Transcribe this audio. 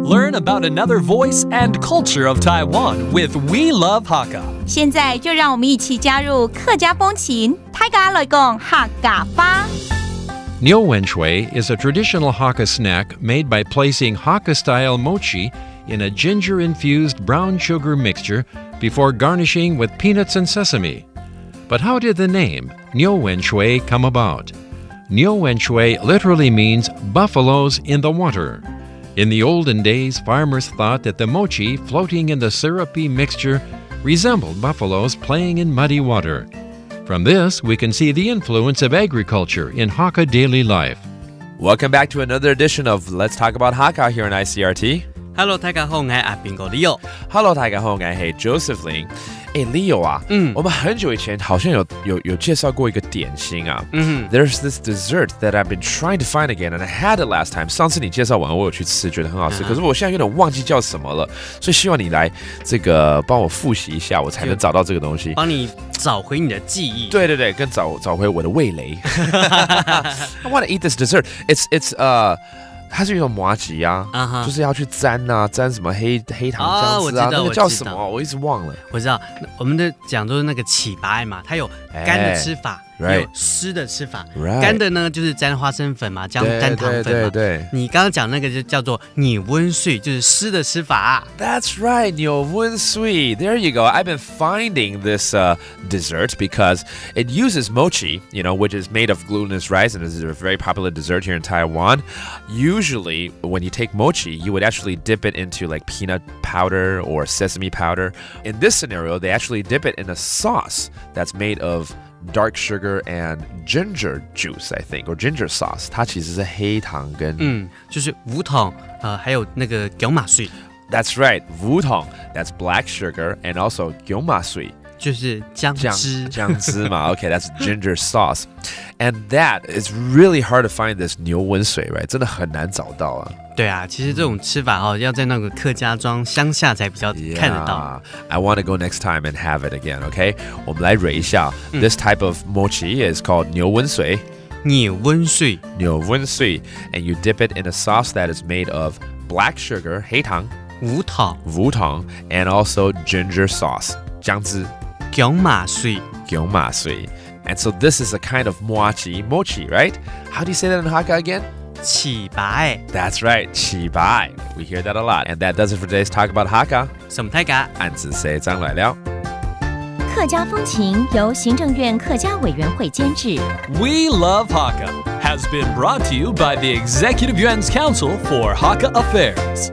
Learn about another voice and culture of Taiwan with We Love Hakka. 现在就让我们一起加入客家风情，大家来讲客家话。Niu Wen Shui is a traditional Hakka snack made by placing Hakka-style mochi in a ginger-infused brown sugar mixture before garnishing with peanuts and sesame. But how did the name Niu Wen Shui come about? Niu Wen Shui literally means buffaloes in the water. In the olden days, farmers thought that the mochi floating in the syrupy mixture resembled buffaloes playing in muddy water. From this, we can see the influence of agriculture in Hakka daily life. Welcome back to another edition of Let's Talk About Hakka here on Icrt. Hello， 大家好，我係阿邊個 Leo。Hello， 大家好，我係 Josephine。Leo 啊，我们很久以前好像有介绍过一个点心啊。There's this dessert that I've been trying to find again, and I had it last time. 上次你介绍完，我有去吃，觉得很好吃。可是我现在有点忘记叫什么了，所以希望你来这个帮我复习一下，我才能找到这个东西。帮你找回你的记忆。对对对，跟找回我的味蕾。I want to eat this dessert. It's它是一种麻糬啊，就是要去沾啊，沾什么黑糖酱汁啊，那个叫什么？我一直忘了。我知道，我们的讲都是那个起白嘛，它有干的吃法，也有湿的吃法。干的呢就是沾花生粉嘛，沾糖粉嘛。对，你刚刚讲那个就叫做扭温水，就是湿的吃法。That's right, 扭温水. There you go. I've been finding this dessert because it uses mochi, which is made of glutinous rice, and is a very popular dessert here in Taiwan. Usually, when you take mochi, you would actually dip it into like peanut powder or sesame powder. In this scenario, they actually dip it in a sauce that's made of dark sugar and ginger juice, I think, or ginger sauce. 它其实是黑糖跟就是无糖还有那个姜麻水。That's right, 无糖 that's black sugar and also 姜麻水。就是姜汁嘛 Okay, that's ginger sauce. And that is really hard to find this 牛温水 right? 真的很难找到啊。对啊，其实这种吃法要在那个客家庄乡下才比较看得到。I want to go next time and have it again, okay? 我们来蕊一下。This type of mochi is called 牛温水。牛温水。And you dip it in a sauce that is made of black sugar, 黑糖。无糖。And also ginger sauce, 姜汁。姜麻水。And so this is a kind of mochi, right? How do you say that in Hakka again? 起白. That's right, 起白. We hear that a lot. And that does it for today's Talk About Hakka. 什么大家按子say 张来了。客家风情由行政院客家委员会监制。We Love Hakka has been brought to you by the Executive Yuan's Council for Hakka Affairs.